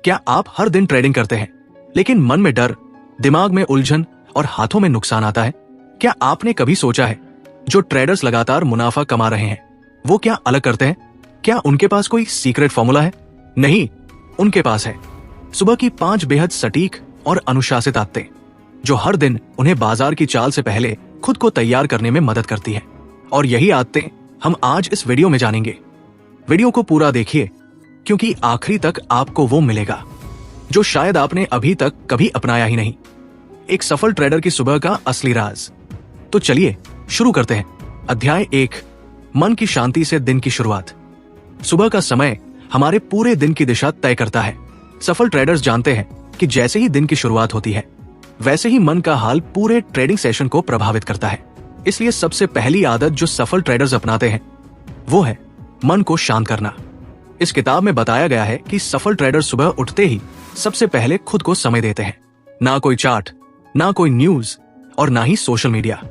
क्या आप हर दिन ट्रेडिंग करते हैं लेकिन मन में डर, दिमाग में उलझन और हाथों में नुकसान आता है? क्या आपने कभी सोचा है जो ट्रेडर्स लगातार मुनाफा कमा रहे हैं वो क्या अलग करते हैं? क्या उनके पास कोई सीक्रेट फॉर्मूला है? नहीं, उनके पास है सुबह की 5 बेहद सटीक और अनुशासित आदतें जो हर दिन उन्हें बाजार की चाल से पहले खुद को तैयार करने में मदद करती है। और यही आदतें हम आज इस वीडियो में जानेंगे। वीडियो को पूरा देखिए क्योंकि आखिरी तक आपको वो मिलेगा जो शायद आपने अभी तक कभी अपनाया ही नहीं। एक सफल ट्रेडर की सुबह का असली राज। तो चलिए शुरू करते हैं। अध्याय 1, मन की शांति से दिन की शुरुआत। सुबह का समय हमारे पूरे दिन की दिशा तय करता है। सफल ट्रेडर्स जानते हैं कि जैसे ही दिन की शुरुआत होती है वैसे ही मन का हाल पूरे ट्रेडिंग सेशन को प्रभावित करता है। इसलिए सबसे पहली आदत जो सफल ट्रेडर्स अपनाते हैं वो है मन को शांत करना। इस किताब में बताया गया है कि सफल ट्रेडर्स सुबह उठते ही सबसे पहले खुद को समय देते हैं। ना कोई चार्ट, ना कोई न्यूज और ना ही सोशल मीडिया।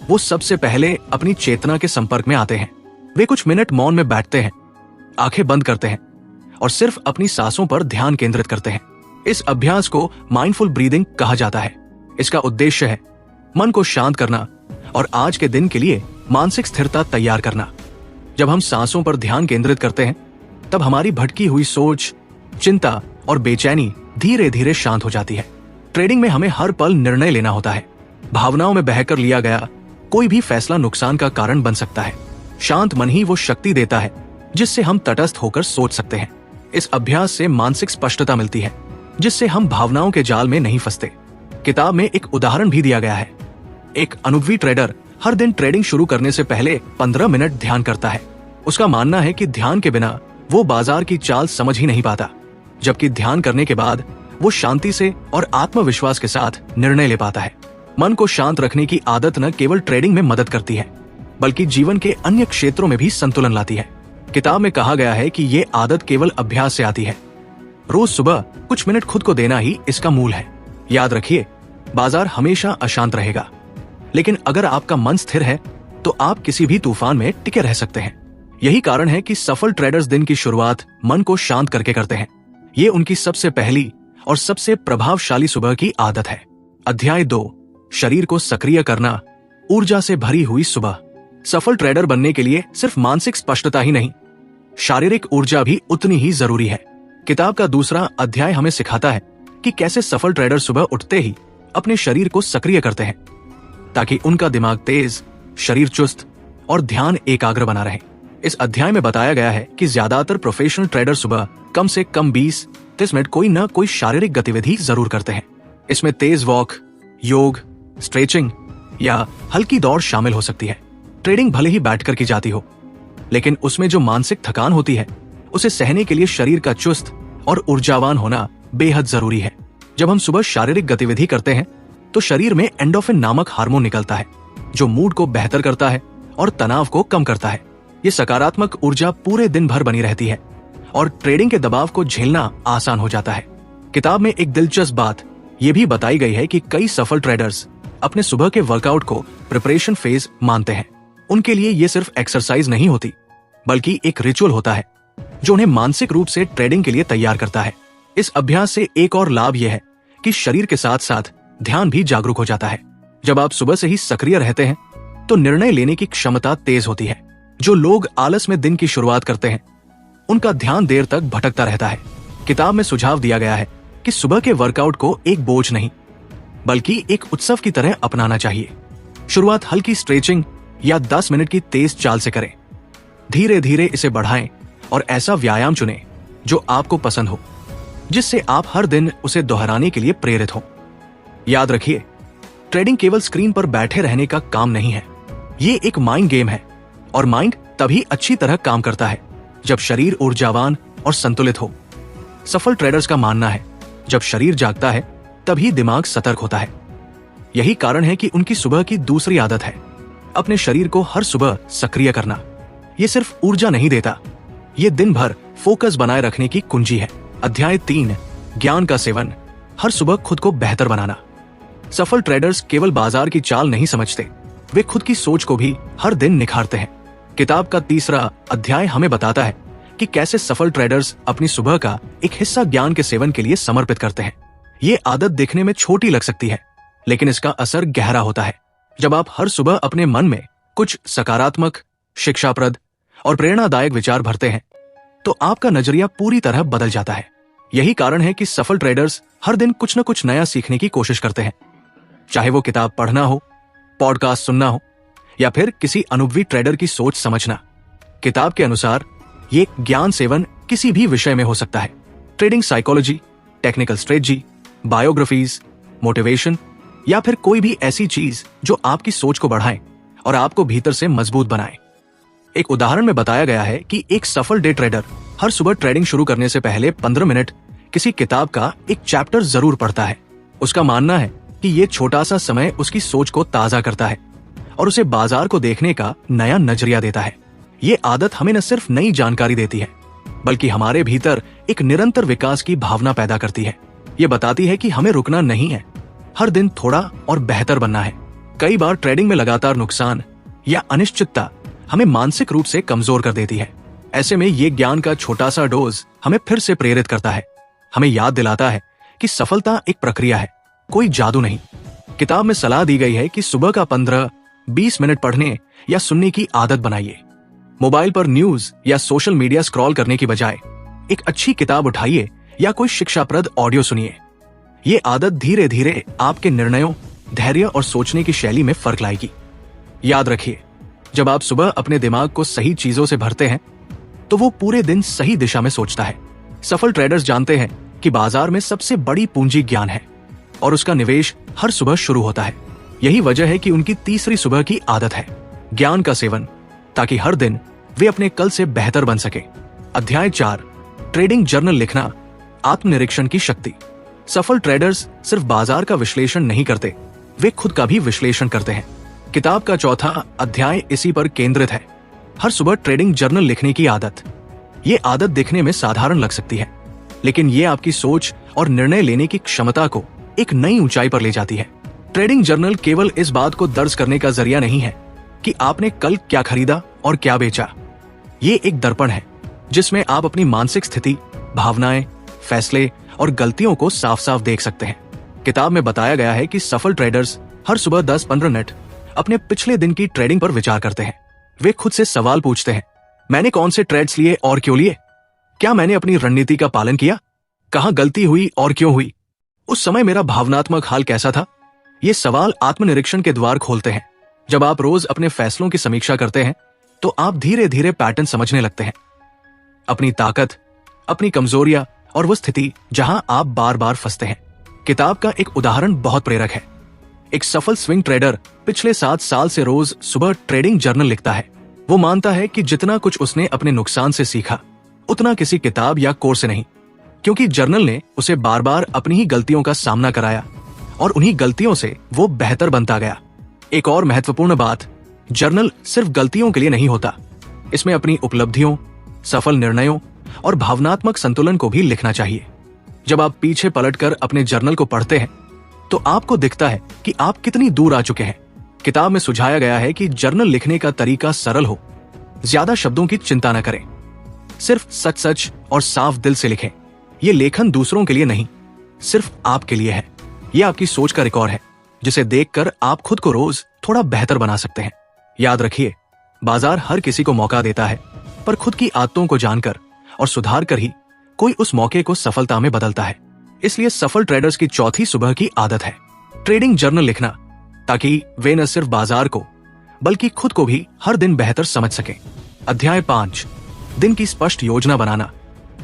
वो सबसे पहले अपनी चेतना के संपर्क में आते हैं। वे कुछ मिनट मौन में बैठते हैं, आंखें बंद करते हैं और सिर्फ अपनी सांसों पर ध्यान केंद्रित करते हैं। इस अभ्यास को माइंडफुल ब्रीदिंग कहा जाता है। इसका उद्देश्य है मन को शांत करना और आज के दिन के लिए मानसिक स्थिरता तैयार करना। जब हम सांसों पर ध्यान केंद्रित करते हैं तब हमारी भटकी हुई सोच, चिंता और बेचैनी धीरे धीरे शांत हो जाती है। ट्रेडिंग में हमें हर पल निर्णय लेना होता है। भावनाओं में बहकर लिया गया कोई भी फैसला नुकसान का कारण बन सकता है। शांत मन ही वो शक्ति देता है जिससे हम तटस्थ होकर सोच सकते हैं। इस अभ्यास से मानसिक स्पष्टता मिलती है जिससे हम भावनाओं के जाल में नहीं फंसते। किताब में एक उदाहरण भी दिया गया है। एक अनुभवी ट्रेडर हर दिन ट्रेडिंग शुरू करने से पहले 15 मिनट ध्यान करता है। उसका मानना है कि ध्यान के बिना वो बाजार की चाल समझ ही नहीं पाता, जबकि ध्यान करने के बाद वो शांति से और आत्मविश्वास के साथ निर्णय ले पाता है। मन को शांत रखने की आदत न केवल ट्रेडिंग में मदद करती है बल्कि जीवन के अन्य क्षेत्रों में भी संतुलन लाती है। किताब में कहा गया है कि ये आदत केवल अभ्यास से आती है। रोज सुबह कुछ मिनट खुद को देना ही इसका मूल है। याद रखिए, बाजार हमेशा अशांत रहेगा, लेकिन अगर आपका मन स्थिर है तो आप किसी भी तूफान में टिके रह सकते हैं। यही कारण है कि सफल ट्रेडर्स दिन की शुरुआत मन को शांत करके करते हैं। ये उनकी सबसे पहली और सबसे प्रभावशाली सुबह की आदत है। अध्याय 2, शरीर को सक्रिय करना, ऊर्जा से भरी हुई सुबह। सफल ट्रेडर बनने के लिए सिर्फ मानसिक स्पष्टता ही नहीं, शारीरिक ऊर्जा भी उतनी ही जरूरी है। किताब का दूसरा अध्याय हमें सिखाता है कि कैसे सफल ट्रेडर सुबह उठते ही अपने शरीर को सक्रिय करते हैं ताकि उनका दिमाग तेज, शरीर चुस्त और ध्यान एकाग्र बना रहे। इस अध्याय में बताया गया है कि ज्यादातर प्रोफेशनल ट्रेडर सुबह कम से कम 20-30 मिनट कोई न कोई शारीरिक गतिविधि जरूर करते हैं। इसमें तेज वॉक, योग, स्ट्रेचिंग या हल्की दौड़ शामिल हो सकती है। ट्रेडिंग भले ही बैठकर की जाती हो, लेकिन उसमें जो मानसिक थकान होती है उसे सहने के लिए शरीर का चुस्त और ऊर्जावान होना बेहद जरूरी है। जब हम सुबह शारीरिक गतिविधि करते हैं तो शरीर में एंडोर्फिन नामक हार्मोन निकलता है जो मूड को बेहतर करता है और तनाव को कम करता है। ये सकारात्मक ऊर्जा पूरे दिन भर बनी रहती है और ट्रेडिंग के दबाव को झेलना आसान हो जाता है। किताब में एक दिलचस्प बात यह भी बताई गई है कि कई सफल ट्रेडर्स अपने सुबह के वर्कआउट को प्रिपरेशन फेज मानते हैं। उनके लिए ये सिर्फ एक्सरसाइज नहीं होती बल्कि एक रिचुअल होता है जो उन्हें मानसिक रूप से ट्रेडिंग के लिए तैयार करता है। इस अभ्यास से एक और लाभ यह है कि शरीर के साथ साथ ध्यान भी जागरूक हो जाता है। जब आप सुबह से ही सक्रिय रहते हैं तो निर्णय लेने की क्षमता तेज होती है। जो लोग आलस में दिन की शुरुआत करते हैं उनका ध्यान देर तक भटकता रहता है। किताब में सुझाव दिया गया है कि सुबह के वर्कआउट को एक बोझ नहीं बल्कि एक उत्सव की तरह अपनाना चाहिए। शुरुआत हल्की स्ट्रेचिंग या 10 मिनट की तेज चाल से करें। धीरे धीरे इसे बढ़ाएं और ऐसा व्यायाम चुनें जो आपको पसंद हो, जिससे आप हर दिन उसे दोहराने के लिए प्रेरित हो। याद रखिए, ट्रेडिंग केवल स्क्रीन पर बैठे रहने का काम नहीं है। ये एक माइंड गेम है और माइंड तभी अच्छी तरह काम करता है जब शरीर ऊर्जावान और संतुलित हो। सफल ट्रेडर्स का मानना है जब शरीर जागता है तभी दिमाग सतर्क होता है। यही कारण है कि उनकी सुबह की दूसरी आदत है अपने शरीर को हर सुबह सक्रिय करना। ये सिर्फ ऊर्जा नहीं देता, ये दिन भर फोकस बनाए रखने की कुंजी है। अध्याय 3, ज्ञान का सेवन, हर सुबह खुद को बेहतर बनाना। सफल ट्रेडर्स केवल बाजार की चाल नहीं समझते, वे खुद की सोच को भी हर दिन निखारते हैं। किताब का तीसरा अध्याय हमें बताता है कि कैसे सफल ट्रेडर्स अपनी सुबह का एक हिस्सा ज्ञान के सेवन के लिए समर्पित करते हैं। ये आदत देखने में छोटी लग सकती है, लेकिन इसका असर गहरा होता है। जब आप हर सुबह अपने मन में कुछ सकारात्मक, शिक्षाप्रद और प्रेरणादायक विचार भरते हैं, तो आपका नजरिया पूरी तरह बदल जाता है। यही कारण है कि सफल ट्रेडर्स हर दिन कुछ न कुछ नया सीखने की कोशिश करते हैं, चाहे वो किताब पढ़ना हो, पॉडकास्ट सुनना हो या फिर किसी अनुभवी ट्रेडर की सोच समझना। किताब के अनुसार ये ज्ञान सेवन किसी भी विषय में हो सकता है। Trading psychology, technical strategy, biographies, motivation या फिर कोई भी ऐसी चीज जो आपकी सोच को बढ़ाए और आपको भीतर से मजबूत बनाए। एक उदाहरण में बताया गया है कि एक सफल डे ट्रेडर हर सुबह ट्रेडिंग शुरू करने से पहले 15 मिनट किसी किताब का एक चैप्टर जरूर पढ़ता है। उसका मानना है कि ये छोटा सा समय उसकी सोच को ताजा करता है और उसे बाजार को देखने का नया नजरिया देता है। ये आदत हमें न सिर्फ नई जानकारी देती है, बल्कि हमारे भीतर एक निरंतर विकास की भावना पैदा करती है। ये बताती है कि हमें रुकना नहीं है, हर दिन थोड़ा और बेहतर बनना है। कई बार ट्रेडिंग में लगातार नुकसान या अनिश्चितता हमें मानसिक रूप से कमजोर कर देती है। ऐसे में ये ज्ञान का छोटा सा डोज हमें फिर से प्रेरित करता है, हमें याद दिलाता है कि सफलता एक प्रक्रिया है, कोई जादू नहीं। किताब में सलाह दी गई है कि सुबह का 15-20 मिनट पढ़ने या सुनने की आदत बनाइए। मोबाइल पर न्यूज या सोशल मीडिया स्क्रॉल करने की बजाय एक अच्छी किताब उठाइए या कोई शिक्षाप्रद ऑडियो सुनिए। ये आदत धीरे धीरे आपके निर्णयों, धैर्य और सोचने की शैली में फर्क लाएगी। याद रखिए, जब आप सुबह अपने दिमाग को सही चीजों से भरते हैं, तो वो पूरे दिन सही दिशा में सोचता है। सफल ट्रेडर्स जानते हैं कि बाजार में सबसे बड़ी पूंजी ज्ञान है और उसका निवेश हर सुबह शुरू होता है। यही वजह है कि उनकी तीसरी सुबह की आदत है ज्ञान का सेवन, ताकि हर दिन वे अपने कल से बेहतर बन सके। अध्याय 4, ट्रेडिंग जर्नल लिखना, आत्मनिरीक्षण की शक्ति। सफल ट्रेडर्स सिर्फ बाजार का विश्लेषण नहीं करते, वे खुद का भी विश्लेषण करते हैं। किताब का चौथा अध्याय इसी पर केंद्रित है, हर सुबह ट्रेडिंग जर्नल लिखने की आदत। ये आदत दिखने में साधारण लग सकती है, लेकिन ये आपकी सोच और निर्णय लेने की क्षमता को एक नई ऊंचाई पर ले जाती है। ट्रेडिंग जर्नल केवल इस बात को दर्ज करने का जरिया नहीं है कि आपने कल क्या खरीदा और क्या बेचा। ये एक दर्पण है जिसमें आप अपनी मानसिक स्थिति, भावनाएं, फैसले और गलतियों को साफ साफ देख सकते हैं। किताब में बताया गया है कि सफल ट्रेडर्स हर सुबह 10-15 मिनट अपने पिछले दिन की ट्रेडिंग पर विचार करते हैं। वे खुद से सवाल पूछते हैं, मैंने कौन से ट्रेड्स लिए और क्यों लिए? क्या मैंने अपनी रणनीति का पालन किया? कहां गलती हुई और क्यों हुई? उस समय मेरा भावनात्मक हाल कैसा था? ये सवाल आत्मनिरीक्षण के द्वार खोलते हैं। जब आप रोज अपने फैसलों की समीक्षा करते हैं, तो आप धीरे धीरे पैटर्न समझने लगते हैं, अपनी ताकत, अपनी कमजोरियां और वो स्थिति जहां आप बार बार फंसते हैं। किताब का एक उदाहरण बहुत प्रेरक है। एक सफल स्विंग ट्रेडर पिछले 7 साल से रोज सुबह ट्रेडिंग जर्नल लिखता है। वो मानता है कि जितना कुछ उसने अपने नुकसान से सीखा, उतना किसी किताब या कोर्स से नहीं, क्योंकि जर्नल ने उसे बार बार अपनी ही गलतियों का सामना कराया और उन्हीं गलतियों से वो बेहतर बनता गया। एक और महत्वपूर्ण बात, जर्नल सिर्फ गलतियों के लिए नहीं होता, इसमें अपनी उपलब्धियों, सफल निर्णयों और भावनात्मक संतुलन को भी लिखना चाहिए। जब आप पीछे पलटकर अपने जर्नल को पढ़ते हैं, तो आपको दिखता है कि आप कितनी दूर आ चुके हैं। किताब में सुझाया गया है कि जर्नल लिखने का तरीका सरल हो, ज्यादा शब्दों की चिंता न करें, सिर्फ सच सच और साफ दिल से लिखें। ये लेखन दूसरों के लिए नहीं, सिर्फ आपके लिए है। ये आपकी सोच का रिकॉर्ड है, जिसे देखकर आप खुद को रोज थोड़ा बेहतर बना सकते हैं। याद रखिए, बाजार हर किसी को मौका देता है, पर खुद की आदतों को जानकर और सुधार कर ही कोई उस मौके को सफलता में बदलता है। इसलिए सफल ट्रेडर्स की चौथी सुबह की आदत है ट्रेडिंग जर्नल लिखना, ताकि वे न सिर्फ बाजार को बल्कि खुद को भी हर दिन बेहतर समझ सकें। अध्याय 5, दिन की स्पष्ट योजना बनाना,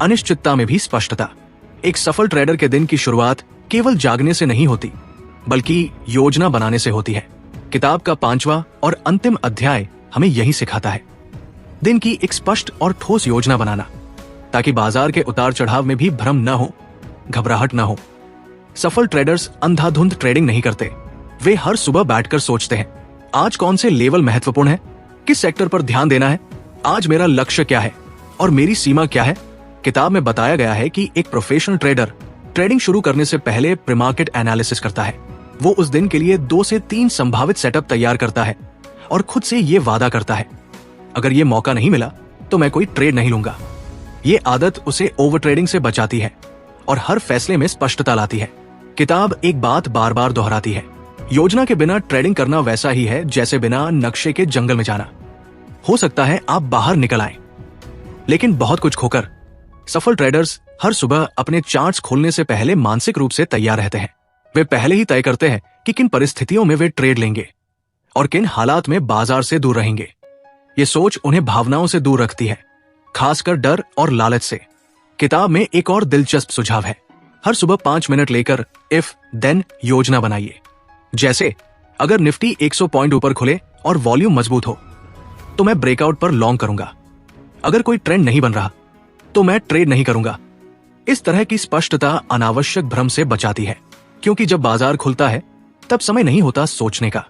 अनिश्चितता में भी स्पष्टता। एक सफल ट्रेडर के दिन की शुरुआत केवल जागने से नहीं होती, बल्कि योजना बनाने से होती है। किताब का 5वां और अंतिम अध्याय हमें यही सिखाता है, दिन की एक स्पष्ट और ठोस योजना बनाना, ताकि बाजार के उतार चढ़ाव में भी भ्रम न हो, घबराहट न हो। सफल ट्रेडर्स अंधाधुंध ट्रेडिंग नहीं करते, वे हर सुबह बैठकर सोचते हैं, आज कौन से लेवल महत्वपूर्ण है, किस सेक्टर पर ध्यान देना है, आज मेरा लक्ष्य क्या है और मेरी सीमा क्या है। किताब में बताया गया है कि एक प्रोफेशनल ट्रेडर ट्रेडिंग शुरू करने से पहले प्रीमार्केट एनालिसिस करता है। वो उस दिन के लिए 2 से 3 संभावित सेटअप तैयार करता है और खुद से ये वादा करता है, अगर ये मौका नहीं मिला तो मैं कोई ट्रेड नहीं लूंगा। ये आदत उसे ओवर ट्रेडिंग से बचाती है और हर फैसले में स्पष्टता लाती है। किताब एक बात बार बार दोहराती है, योजना के बिना ट्रेडिंग करना वैसा ही है जैसे बिना नक्शे के जंगल में जाना। हो सकता है आप बाहर निकल आए, लेकिन बहुत कुछ खोकर। सफल ट्रेडर्स हर सुबह अपने चार्ट्स खोलने से पहले मानसिक रूप से तैयार रहते हैं। वे पहले ही तय करते हैं कि किन परिस्थितियों में वे ट्रेड लेंगे और किन हालात में बाजार से दूर रहेंगे। ये सोच उन्हें भावनाओं से दूर रखती है, खासकर डर और लालच से। किताब में एक और दिलचस्प सुझाव है, हर सुबह 5 मिनट लेकर इफ देन योजना बनाइए। जैसे अगर निफ्टी 100 पॉइंट ऊपर खुले और वॉल्यूम मजबूत हो तो मैं ब्रेकआउट पर लॉन्ग करूंगा। अगर कोई ट्रेंड नहीं बन रहा तो मैं ट्रेड नहीं करूंगा। इस तरह की स्पष्टता अनावश्यक भ्रम से बचाती है, क्योंकि जब बाजार खुलता है तब समय नहीं होता सोचने का,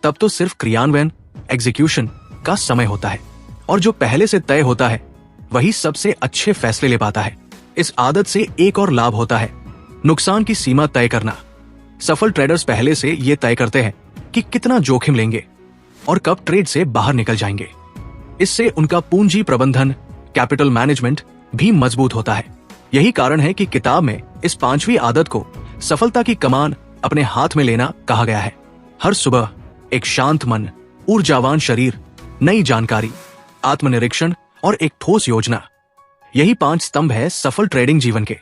तब तो सिर्फ क्रियान्वयन एग्जीक्यूशन का समय होता है। और जो पहले से तय होता है वही सबसे अच्छे फैसले ले पाता है। इस आदत से एक और लाभ होता है, नुकसान की सीमा तय करना। सफल ट्रेडर्स पहले से ये तय करते हैं कि कितना जोखिम लेंगे और कब ट्रेड से बाहर निकल जाएंगे। इससे उनका पूंजी प्रबंधन कैपिटल मैनेजमेंट भी मजबूत होता है। यही कारण है कि किताब में इस 5वीं आदत को सफलता की कमान अपने हाथ में लेना कहा गया है। हर सुबह एक शांत मन, ऊर्जावान शरीर, नई जानकारी, आत्मनिरीक्षण और एक ठोस योजना, यही 5 स्तंभ है सफल ट्रेडिंग जीवन के।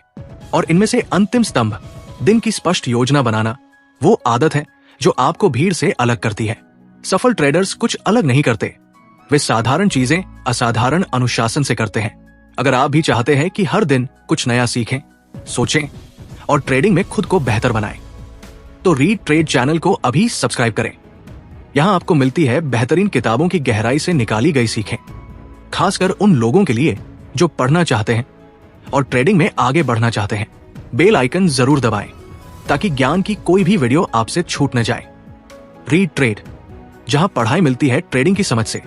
और इनमें से अंतिम स्तंभ दिन की स्पष्ट योजना बनाना वो आदत है जो आपको भीड़ से अलग करती है। सफल ट्रेडर्स कुछ अलग नहीं करते, वे साधारण चीजें असाधारण अनुशासन से करते हैं। अगर आप भी चाहते हैं कि हर दिन कुछ नया सीखें, सोचें और ट्रेडिंग में खुद को बेहतर बनाएं, तो रीड ट्रेड चैनल को अभी सब्सक्राइब करें। यहां आपको मिलती है बेहतरीन किताबों की गहराई से निकाली गई सीखें, खासकर उन लोगों के लिए जो पढ़ना चाहते हैं और ट्रेडिंग में आगे बढ़ना चाहते हैं। बेल आइकन जरूर दबाएं ताकि ज्ञान की कोई भी वीडियो आपसे छूट न जाए। रीड ट्रेड, जहां पढ़ाई मिलती है ट्रेडिंग की समझ से।